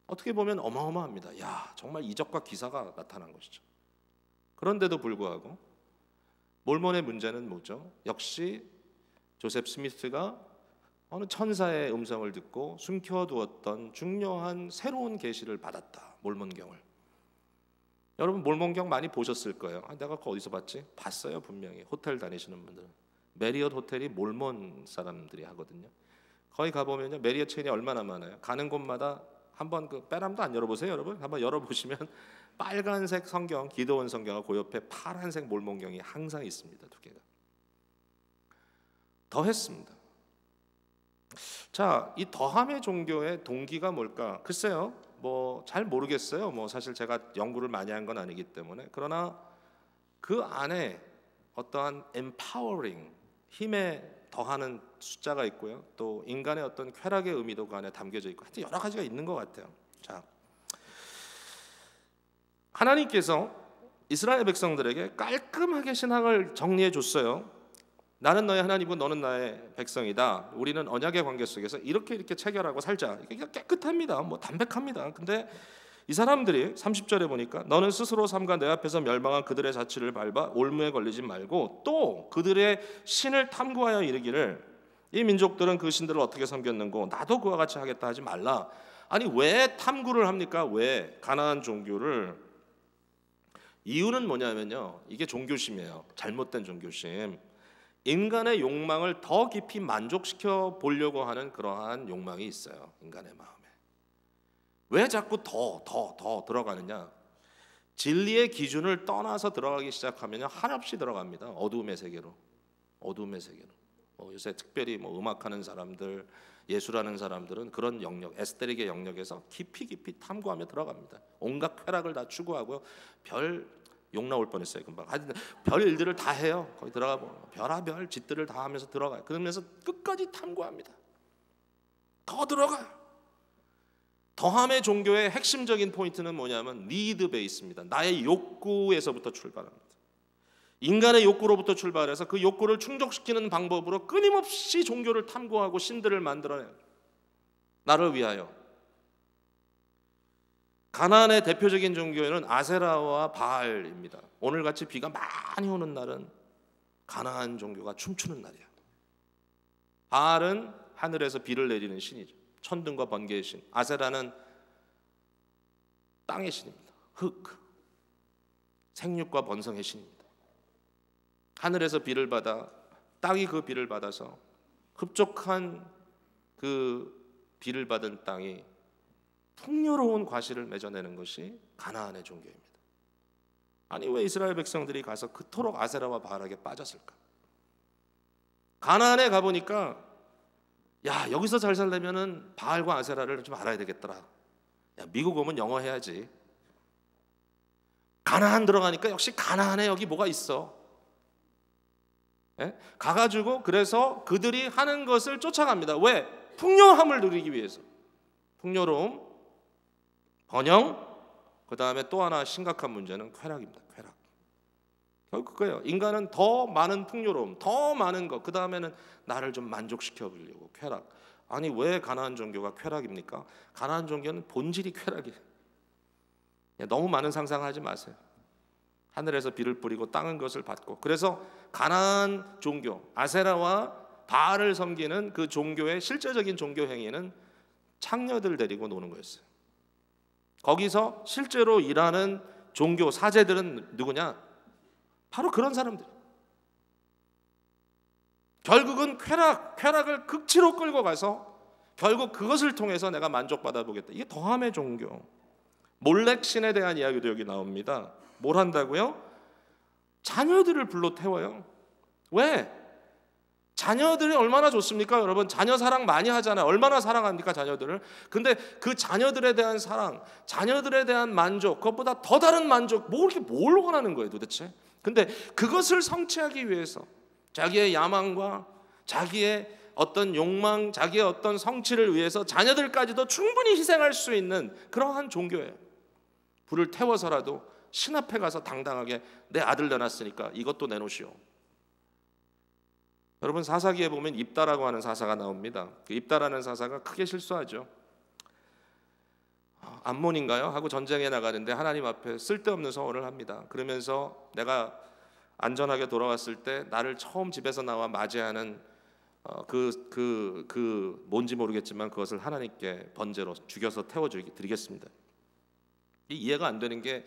어떻게 보면 어마어마합니다. 야, 정말 이적과 기사가 나타난 것이죠. 그런데도 불구하고 몰몬의 문제는 뭐죠? 역시 조셉 스미스가 어느 천사의 음성을 듣고 숨겨두었던 중요한 새로운 계시를 받았다. 몰몬경을. 여러분 몰몬경 많이 보셨을 거예요. 내가 그거 어디서 봤지? 봤어요, 분명히. 호텔 다니시는 분들은. 메리엇 호텔이 몰몬 사람들이 하거든요. 거기 가보면요, 메리엇 체인이 얼마나 많아요. 가는 곳마다 한번 그 빼람도 안 열어보세요, 여러분. 한번 열어보시면 빨간색 성경, 기도원 성경과 그 옆에 파란색 몰몬경이 항상 있습니다, 두 개가. 더했습니다. 자, 이 더함의 종교의 동기가 뭘까? 글쎄요, 뭐 잘 모르겠어요. 뭐 사실 제가 연구를 많이 한 건 아니기 때문에. 그러나 그 안에 어떠한 empowering, 힘에 더하는 숫자가 있고요. 또 인간의 어떤 쾌락의 의미도 그 안에 담겨져 있고, 하여튼 여러 가지가 있는 것 같아요. 자, 하나님께서 이스라엘 백성들에게 깔끔하게 신앙을 정리해 줬어요. 나는 너의 하나님이고 너는 나의 백성이다. 우리는 언약의 관계 속에서 이렇게 체결하고 살자. 이게 깨끗합니다. 뭐 담백합니다. 근데 이 사람들이 30절에 보니까 너는 스스로 삼가 내 앞에서 멸망한 그들의 자취를 밟아 올무에 걸리지 말고 또 그들의 신을 탐구하여 이르기를 이 민족들은 그 신들을 어떻게 섬겼는고 나도 그와 같이 하겠다 하지 말라. 아니 왜 탐구를 합니까? 왜 가나안 종교를? 이유는 뭐냐면요, 이게 종교심이에요. 잘못된 종교심. 인간의 욕망을 더 깊이 만족시켜 보려고 하는 그러한 욕망이 있어요, 인간의 마음에. 왜 자꾸 더 들어가느냐? 진리의 기준을 떠나서 들어가기 시작하면 한없이 들어갑니다. 어두움의 세계로. 어두움의 세계로. 요새 특별히 음악하는 사람들, 예술하는 사람들은 그런 영역, 에스테릭의 영역에서 깊이 탐구하며 들어갑니다. 온갖 쾌락을 다 추구하고요. 욕 나올 뻔했어요, 금방. 하여튼 별 일들을 다 해요. 거기 들어가 보면 별의별 짓들을 다 하면서 들어가요. 그러면서 끝까지 탐구합니다. 더 들어가요. 더함의 종교의 핵심적인 포인트는 뭐냐면 니드 베이스입니다. 나의 욕구에서부터 출발합니다. 인간의 욕구로부터 출발해서 그 욕구를 충족시키는 방법으로 끊임없이 종교를 탐구하고 신들을 만들어내요. 나를 위하여. 가나안의 대표적인 종교에는 아세라와 바알입니다. 오늘같이 비가 많이 오는 날은 가나안 종교가 춤추는 날이야. 바알은 하늘에서 비를 내리는 신이죠. 천둥과 번개의 신. 아세라는 땅의 신입니다. 흙, 생육과 번성의 신입니다. 하늘에서 비를 받아 땅이 그 비를 받아서 흡족한 그 비를 받은 땅이 풍요로운 과실을 맺어내는 것이 가나안의 종교입니다. 아니 왜 이스라엘 백성들이 가서 그토록 아세라와 바알에게 빠졌을까? 가나안에 가보니까 야, 여기서 잘 살려면은 바알과 아세라를 좀 알아야 되겠더라. 야, 미국 오면 영어 해야지. 가나안 들어가니까 역시 가나안에 여기 뭐가 있어. 예? 가가지고 그래서 그들이 하는 것을 쫓아갑니다. 왜? 풍요함을 누리기 위해서. 풍요로움, 번영, 그 다음에 또 하나 심각한 문제는 쾌락입니다. 쾌락. 결국 그거예요. 인간은 더 많은 풍요로움, 더 많은 것, 그 다음에는 나를 좀 만족시켜 보려고 쾌락. 아니 왜 가나안 종교가 쾌락입니까? 가나안 종교는 본질이 쾌락이에요. 너무 많은 상상하지 마세요. 하늘에서 비를 뿌리고 땅은 것을 받고, 그래서 가나안 종교, 아세라와 바알을 섬기는 그 종교의 실제적인 종교 행위는 창녀들 데리고 노는 거였어요. 거기서 실제로 일하는 종교 사제들은 누구냐? 바로 그런 사람들. 결국은 쾌락을 극치로 끌고 가서 결국 그것을 통해서 내가 만족받아 보겠다. 이게 더함의 종교. 몰렉 신에 대한 이야기도 여기 나옵니다. 뭘 한다고요? 자녀들을 불러 태워요. 왜? 자녀들이 얼마나 좋습니까? 여러분, 자녀 사랑 많이 하잖아요. 얼마나 사랑합니까, 자녀들을? 근데 그 자녀들에 대한 사랑, 자녀들에 대한 만족, 그것보다 더 다른 만족, 뭘 원하는 거예요 도대체? 근데 그것을 성취하기 위해서 자기의 야망과 자기의 어떤 욕망, 자기의 어떤 성취를 위해서 자녀들까지도 충분히 희생할 수 있는 그러한 종교예요. 불을 태워서라도 신 앞에 가서 당당하게 내 아들 내놨으니까 이것도 내놓으시오. 여러분, 사사기에 보면 입다라고 하는 사사가 나옵니다. 그 입다라는 사사가 크게 실수하죠. 암몬인가요? 하고 전쟁에 나가는데 하나님 앞에 쓸데없는 서원을 합니다. 그러면서 내가 안전하게 돌아왔을 때 나를 처음 집에서 나와 맞이하는 뭔지 모르겠지만 그것을 하나님께 번제로 죽여서 태워드리겠습니다. 이해가 안 되는 게,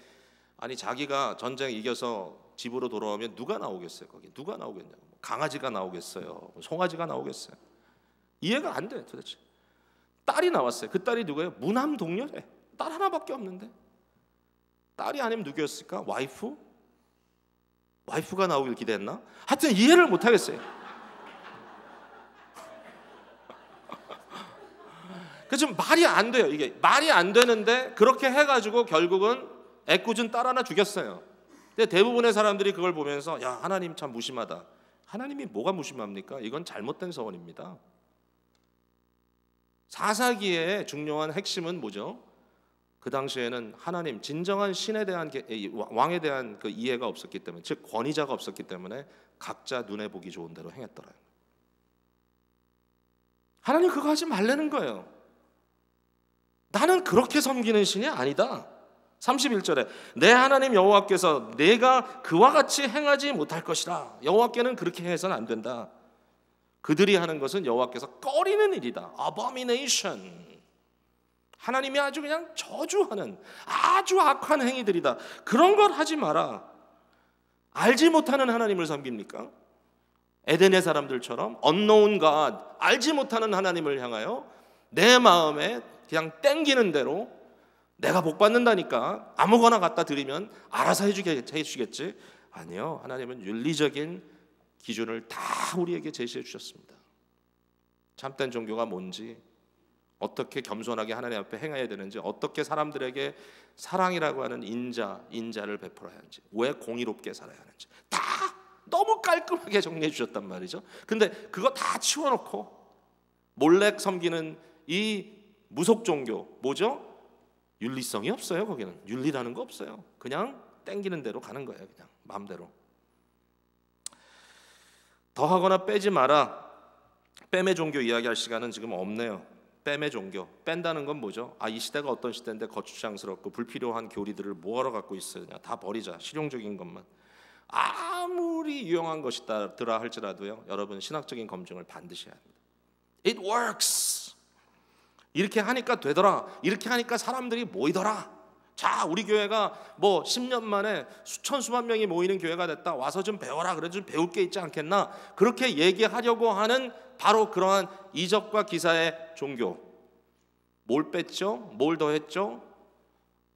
아니 자기가 전쟁 이겨서 집으로 돌아오면 누가 나오겠어요? 거기 누가 나오겠냐고. 강아지가 나오겠어요? 송아지가 나오겠어요? 이해가 안 돼 도대체. 딸이 나왔어요. 그 딸이 누구예요? 무남 동녀래. 딸 하나밖에 없는데 딸이 아니면 누구였을까? 와이프가 나오길 기대했나? 하여튼 이해를 못 하겠어요. 그래서 좀 말이 안 돼요. 이게 말이 안 되는데 그렇게 해가지고 결국은 애꿎은 딸 하나 죽였어요. 근데 대부분의 사람들이 그걸 보면서 야, 하나님 참 무심하다. 하나님이 뭐가 무심합니까? 이건 잘못된 서원입니다. 사사기의 중요한 핵심은 뭐죠? 그 당시에는 하나님, 진정한 신에 대한 왕에 대한 그 이해가 없었기 때문에, 즉 권위자가 없었기 때문에 각자 눈에 보기 좋은 대로 행했더라고요. 하나님 그거 하지 말라는 거예요. 나는 그렇게 섬기는 신이 아니다. 31절에 내 하나님 여호와께서 내가 그와 같이 행하지 못할 것이라. 여호와께는 그렇게 해서는 안 된다. 그들이 하는 것은 여호와께서 꺼리는 일이다. abomination. 하나님이 아주 그냥 저주하는 아주 악한 행위들이다. 그런 걸 하지 마라. 알지 못하는 하나님을 섬깁니까? 에덴의 사람들처럼 unknown God, 알지 못하는 하나님을 향하여 내 마음에 그냥 땡기는 대로 내가 복 받는다니까 아무거나 갖다 드리면 알아서 해주겠지. 아니요, 하나님은 윤리적인 기준을 다 우리에게 제시해 주셨습니다. 참된 종교가 뭔지, 어떻게 겸손하게 하나님 앞에 행해야 되는지, 어떻게 사람들에게 사랑이라고 하는 인자를 베풀어야 하는지, 왜 공의롭게 살아야 하는지 다 너무 깔끔하게 정리해 주셨단 말이죠. 근데 그거 다 치워놓고 몰렉 섬기는 이 무속 종교 뭐죠? 윤리성이 없어요. 거기는 윤리라는 거 없어요. 그냥 땡기는 대로 가는 거예요. 그냥 마음대로. 더하거나 빼지 마라. 뺨의 종교 이야기할 시간은 지금 없네요. 뺨의 종교, 뺀다는 건 뭐죠? 이 시대가 어떤 시대인데 거추장스럽고 불필요한 교리들을 뭐하러 갖고 있으냐, 다 버리자. 실용적인 것만. 아무리 유용한 것이더라 할지라도요, 여러분 신학적인 검증을 반드시 해야 합니다. It works. 이렇게 하니까 되더라. 이렇게 하니까 사람들이 모이더라. 자, 우리 교회가 뭐 10년 만에 수만 명이 모이는 교회가 됐다. 와서 좀 배워라. 그래도 좀 배울 게 있지 않겠나? 그렇게 얘기하려고 하는 바로 그러한 이적과 기사의 종교. 뭘 뺐죠? 뭘 더했죠?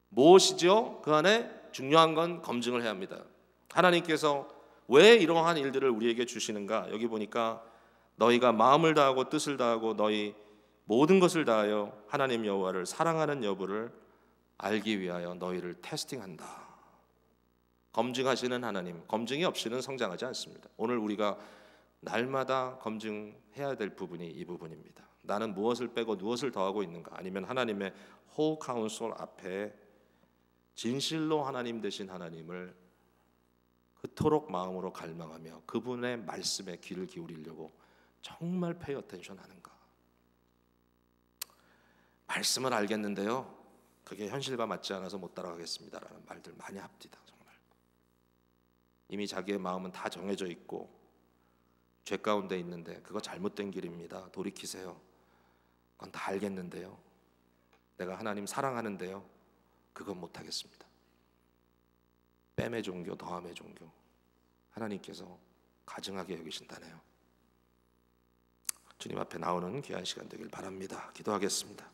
무엇이죠? 그 안에 중요한 건 검증을 해야 합니다. 하나님께서 왜 이러한 일들을 우리에게 주시는가? 여기 보니까 너희가 마음을 다하고 뜻을 다하고 너희 모든 것을 다하여 하나님 여호와를 사랑하는 여부를 알기 위하여 너희를 테스팅한다. 검증하시는 하나님, 검증이 없이는 성장하지 않습니다. 오늘 우리가 날마다 검증해야 될 부분이 이 부분입니다. 나는 무엇을 빼고 무엇을 더하고 있는가? 아니면 하나님의 whole counsel 앞에 진실로 하나님 되신 하나님을 그토록 마음으로 갈망하며 그분의 말씀에 귀를 기울이려고 정말 페이 어텐션 하는가? 말씀은 알겠는데요, 그게 현실과 맞지 않아서 못 따라가겠습니다라는 말들 많이 합디다. 정말 이미 자기의 마음은 다 정해져 있고 죄 가운데 있는데 그거 잘못된 길입니다, 돌이키세요. 그건 다 알겠는데요, 내가 하나님 사랑하는데요, 그건 못하겠습니다. 뺨의 종교, 더함의 종교, 하나님께서 가증하게 여기신다네요. 주님 앞에 나오는 귀한 시간 되길 바랍니다. 기도하겠습니다.